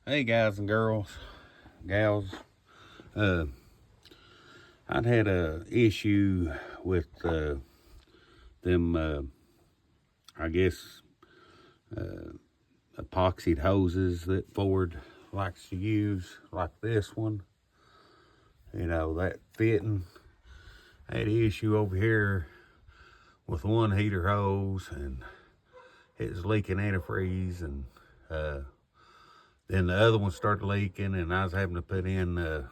Hey guys and gals. I'd had a issue with them, I guess, epoxied hoses that Ford likes to use, like this one. That fitting. I had an issue over here with one heater hose, and it was leaking antifreeze, and then the other one started leaking, and I was having to put in, about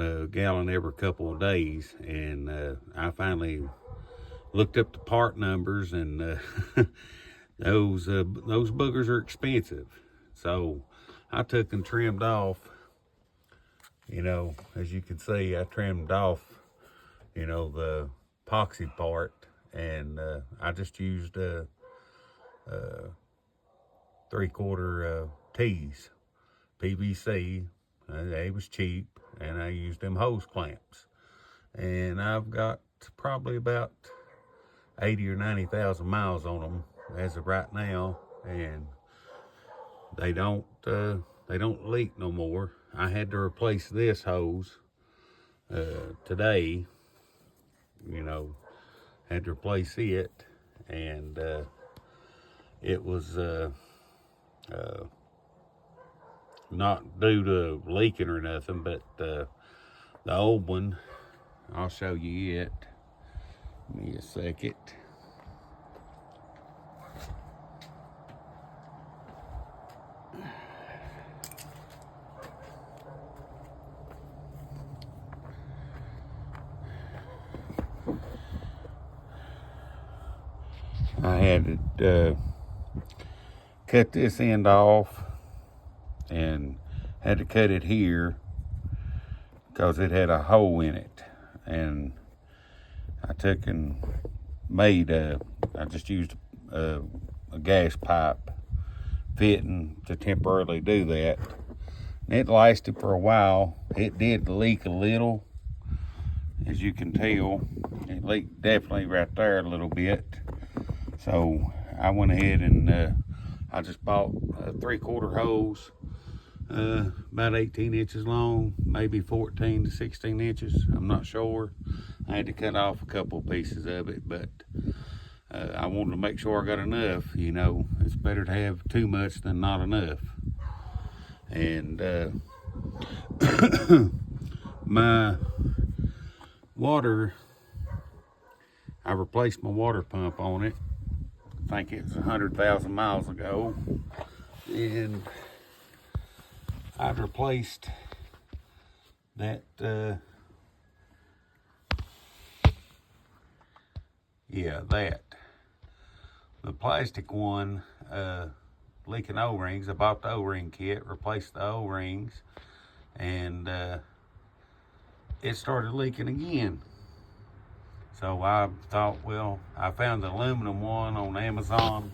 a gallon every couple of days. And I finally looked up the part numbers, and those boogers are expensive. So I took and trimmed off. As you can see, I trimmed off, the epoxy part, and I just used 3/4 T's PVC. They was cheap, and I used them hose clamps. And I've got probably about 80 or 90,000 miles on them as of right now, and they don't leak no more. I had to replace this hose today. Had to replace it, and it was not due to leaking or nothing, but the old one, I'll show you it. Give me a second. I had to cut this end off, and had to cut it here because it had a hole in it. And I took and I just used a gas pipe fitting to temporarily do that. And it lasted for a while. It did leak a little, as you can tell. It leaked definitely right there a little bit. So I went ahead and I just bought a 3/4 hose, about 18 inches long, maybe 14 to 16 inches. I'm not sure. I had to cut off a couple pieces of it, but I wanted to make sure I got enough. It's better to have too much than not enough. And my water, I replaced my water pump on it. I think it was 100,000 miles ago, and I've replaced that. That. The plastic one, leaking O-rings. I bought the O-ring kit, replaced the O-rings, and it started leaking again. So I thought, well, I found the aluminum one on Amazon,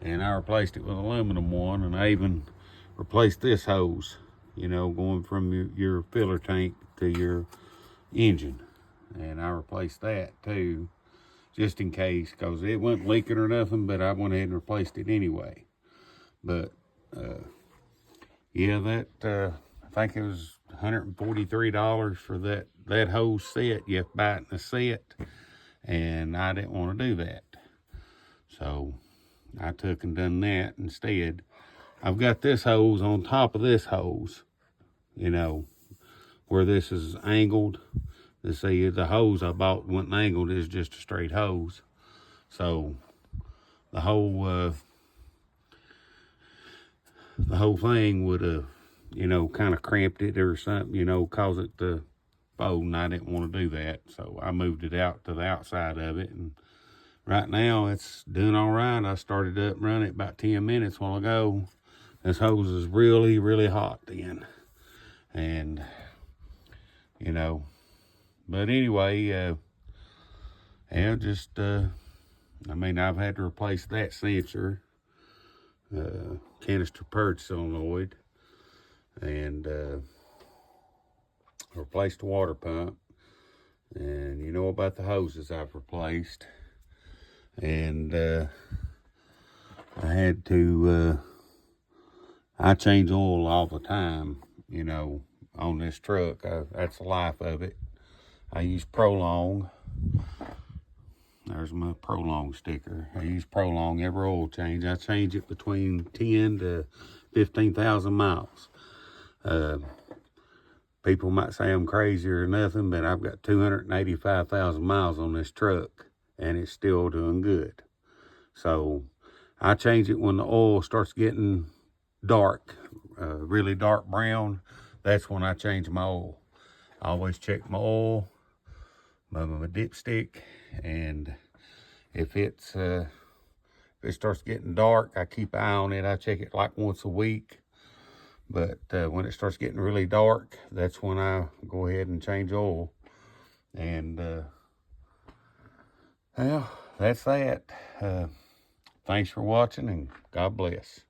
and I replaced it with an aluminum one, and I even replaced this hose, going from your filler tank to your engine. And I replaced that too, just in case, because it wasn't leaking or nothing, but I went ahead and replaced it anyway. But I think it was $143 for that hose set. You have to buy it in a set, and I didn't want to do that. So I took and done that instead. I've got this hose on top of this hose, where this is angled. See, the hose I bought wasn't angled, it's just a straight hose. So the whole thing would have, kind of cramped it or something, cause it to fold, and I didn't want to do that. So I moved it out to the outside of it, and right now it's doing all right. I started up running it about 10 minutes while ago. This hose is really, really hot then. And, but anyway, I've had to replace that sensor, canister purge solenoid, and replaced the water pump. And you know about the hoses I've replaced. And I had to, I change oil all the time, you know, on this truck. That's the life of it. I use Prolong. There's my Prolong sticker. I use Prolong every oil change. I change it between 10 to 15,000 miles. People might say I'm crazy or nothing, but I've got 285,000 miles on this truck, and it's still doing good. So I change it when the oil starts getting dark, really dark brown. That's when I change my oil. I always check my oil, my dipstick, and if it starts getting dark, I keep an eye on it. I check it like once a week. But when it starts getting really dark, that's when I go ahead and change oil. And well, that's that. Thanks for watching, and God bless.